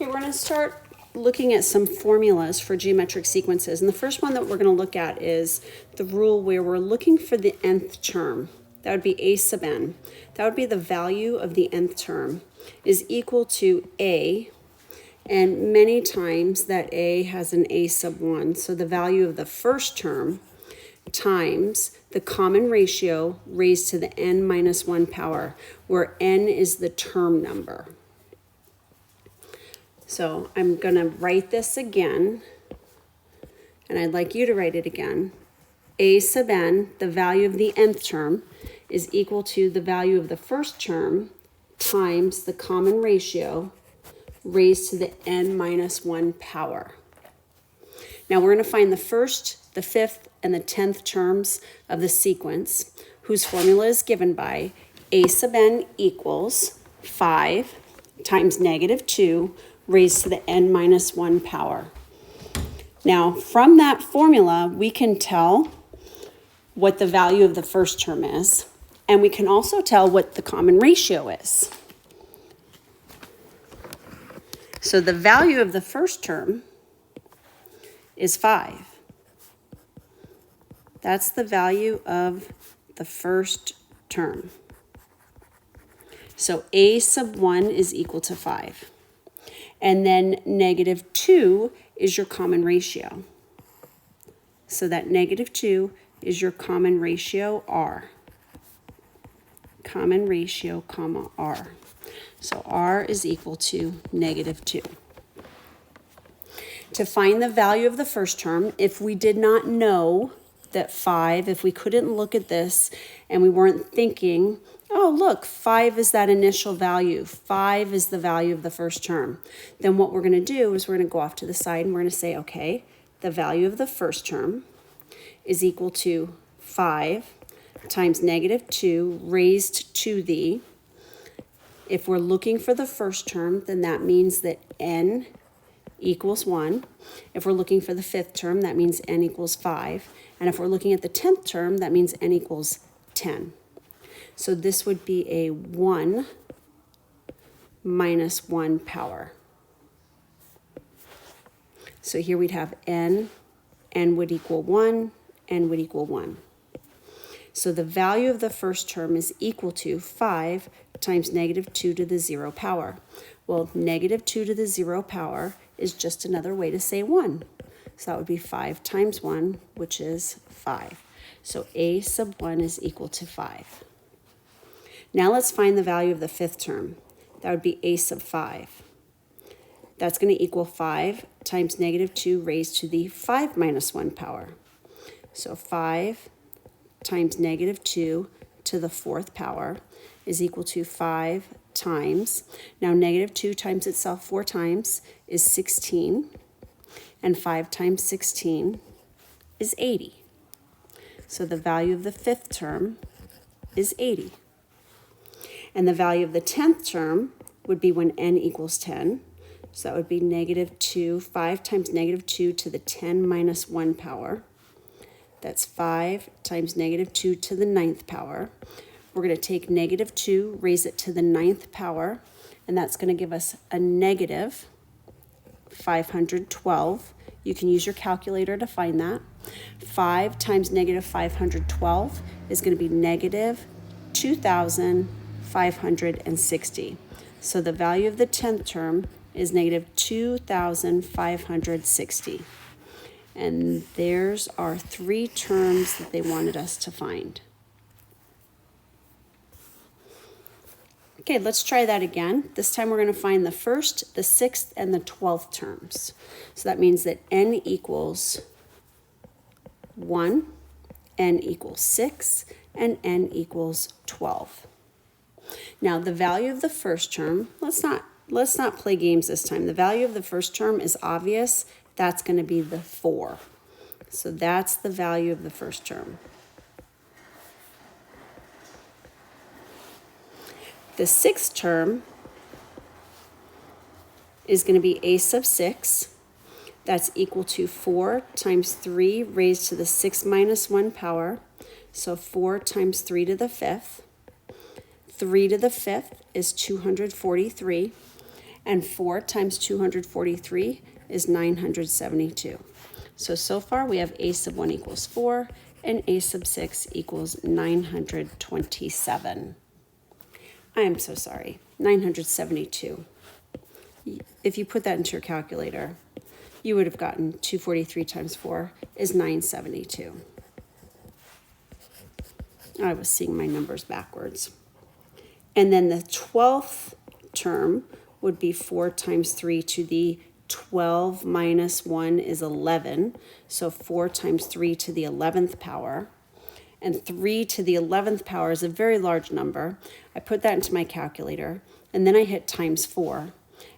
Okay, we're going to start looking at some formulas for geometric sequences. And the first one that we're going to look at is the rule where we're looking for the nth term. That would be a sub n. That would be the value of the nth term is equal to a, and many times that a has an a sub 1. So the value of the first term times the common ratio raised to the n minus 1 power, where n is the term number. So I'm going to write this again, and I'd like you to write it again. A sub n, the value of the nth term, is equal to the value of the first term times the common ratio raised to the n minus 1 power. Now we're going to find the first, the fifth, and the 10th terms of the sequence, whose formula is given by a sub n equals 5 times negative 2 raised to the n minus 1 power. Now, from that formula, we can tell what the value of the first term is, and we can also tell what the common ratio is. So the value of the first term is 5. That's the value of the first term. So a sub 1 is equal to 5. And then negative 2 is your common ratio. So that negative 2 is your common ratio R. Common ratio, comma, R. So R is equal to negative 2. To find the value of the first term, if we did not know that 5, if we couldn't look at this and we weren't thinking, oh, look, 5 is that initial value. 5 is the value of the first term. Then what we're going to do is we're going to go off to the side and we're going to say, okay, the value of the first term is equal to 5 times negative 2 raised to the. If we're looking for the first term, then that means that n equals 1. If we're looking for the fifth term, that means n equals 5. And if we're looking at the 10th term, that means n equals 10. So this would be a 1 minus 1 power. So here we'd have n would equal 1, n would equal 1. So the value of the first term is equal to 5 times negative 2 to the 0 power. Well, negative 2 to the 0 power is just another way to say 1. So that would be 5 times 1, which is 5. So a sub 1 is equal to 5. Now let's find the value of the fifth term. That would be a sub 5. That's going to equal 5 times negative 2 raised to the 5 minus 1 power. So 5 times negative 2 to the 4th power is equal to 5 times. Now negative 2 times itself 4 times is 16. And 5 times 16 is 80. So the value of the fifth term is 80. And the value of the 10th term would be when n equals 10. So that would be negative 2, 5 times negative 2 to the 10 minus 1 power. That's 5 times negative 2 to the 9th power. We're going to take negative 2, raise it to the 9th power, and that's going to give us a negative 512. You can use your calculator to find that. 5 times negative 512 is going to be negative 2,560. So the value of the 10th term is negative 2,560. And there's our 3 terms that they wanted us to find. Okay, let's try that again. This time we're going to find the first, the 6th, and the 12th terms. So that means that n equals 1, n equals 6, and n equals 12. Now the value of the first term, let's not play games this time. The value of the first term is obvious. That's going to be the 4. So that's the value of the first term. The 6th term is going to be a sub 6. That's equal to 4 times 3 raised to the 6 minus 1 power. So 4 times 3 to the 5th. 3 to the 5th is 243. And 4 times 243 is 972. So far we have a sub 1 equals 4 and a sub 6 equals 927. I am so sorry, 972. If you put that into your calculator, you would have gotten 243 times 4 is 972. I was seeing my numbers backwards. And then the 12th term would be 4 times 3 to the 12 minus 1 is 11. So 4 times 3 to the 11th power. And 3 to the 11th power is a very large number. I put that into my calculator, and then I hit times 4,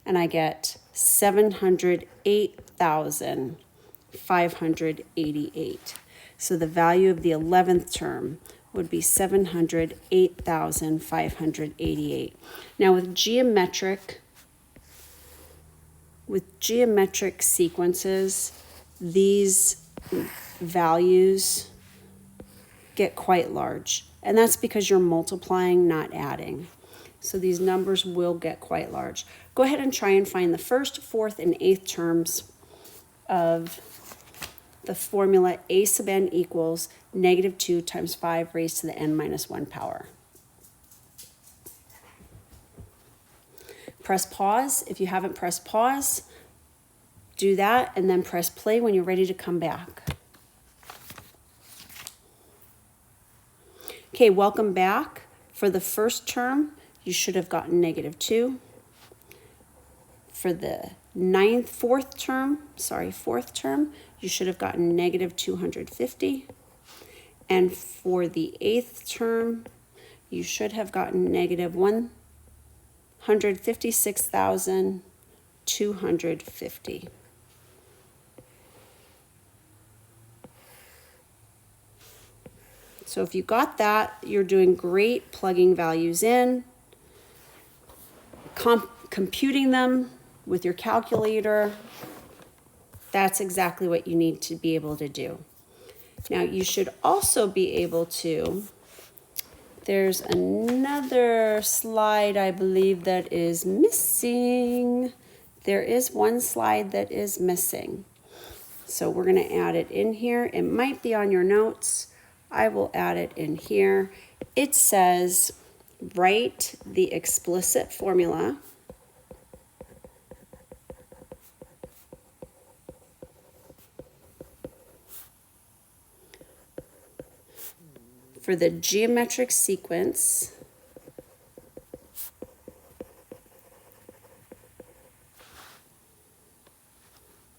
and I get 708,588. So the value of the 11th term would be 708,588. Now with geometric sequences, these values get quite large, and that's because you're multiplying, not adding. So these numbers will get quite large. Go ahead and try and find the first, fourth, and eighth terms of the formula a sub n equals negative 2 times 5 raised to the n minus 1 power. Press pause. If you haven't pressed pause, do that, and then press play when you're ready to come back. Okay, welcome back. For the first term, you should have gotten negative 2. For the fourth term, you should have gotten negative 250. And for the 8th term, you should have gotten negative 156,250. So if you got that, you're doing great plugging values in, computing them with your calculator. That's exactly what you need to be able to do. Now you should also be able to, there's another slide I believe that is missing. There is one slide that is missing. So we're going to add it in here. It might be on your notes. I will add it in here. It says, write the explicit formula for the geometric sequence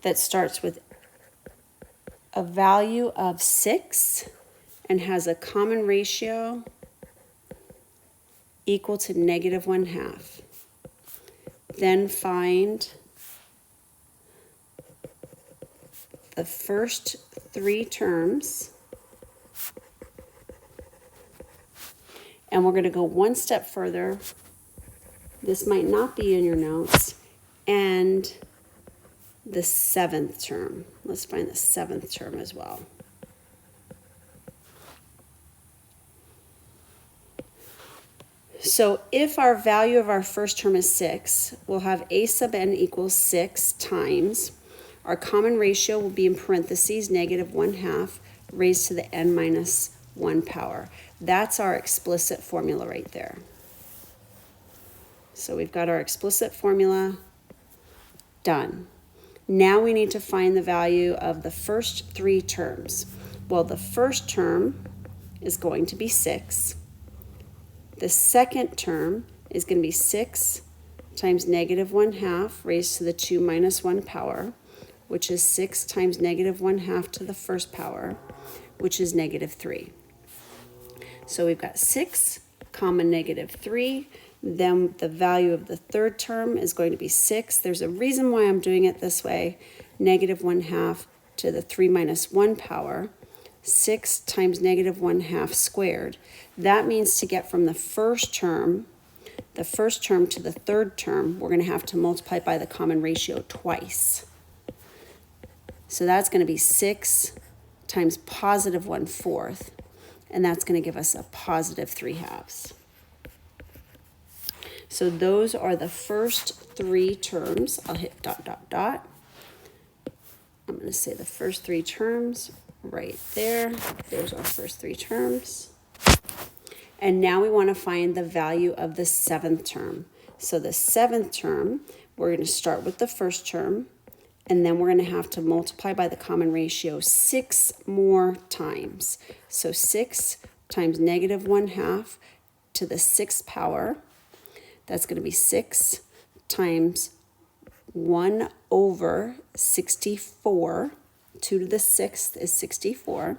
that starts with a value of 6 and has a common ratio equal to negative 1/2. Then find the first 3 terms, and we're going to go one step further. This might not be in your notes, and the 7th term. Let's find the 7th term as well. So if our value of our first term is 6, we'll have a sub n equals 6 times. Our common ratio will be in parentheses, negative 1/2 raised to the n minus 1 power. That's our explicit formula right there. So we've got our explicit formula done. Now we need to find the value of the first 3 terms. Well, the first term is going to be 6. The second term is going to be 6 times negative 1/2 raised to the 2 minus 1 power, which is 6 times negative 1/2 to the first power, which is negative 3. So we've got 6 comma negative 3. Then the value of the third term is going to be 6. There's a reason why I'm doing it this way. Negative 1/2 to the 3 minus 1 power. 6 times negative 1/2 squared. That means to get from the first term to the third term, we're going to have to multiply by the common ratio twice. So that's going to be 6 times positive 1/4, and that's going to give us a positive 3/2. So those are the first three terms. I'll hit dot, dot, dot. I'm going to say the first three terms right there. There's our first three terms. And now we want to find the value of the seventh term. So the seventh term, we're going to start with the first term, and then we're going to have to multiply by the common ratio 6 more times. So 6 times negative 1/2 to the 6th power. That's going to be 6 times 1 over 64. 2 to the 6th is 64.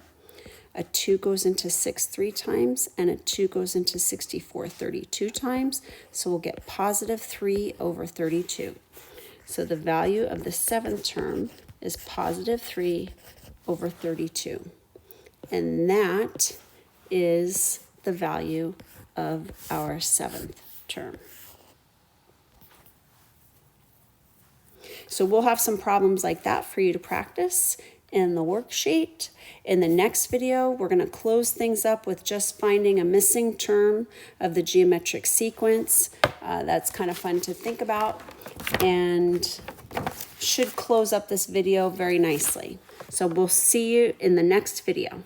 A 2 goes into 6 3 times, and a 2 goes into 64 32 times. So we'll get positive 3 over 32. So the value of the seventh term is positive 3 over 32. And that is the value of our seventh term. So we'll have some problems like that for you to practice in the worksheet. In the next video, we're going to close things up with just finding a missing term of the geometric sequence. That's kind of fun to think about and should close up this video very nicely. So we'll see you in the next video.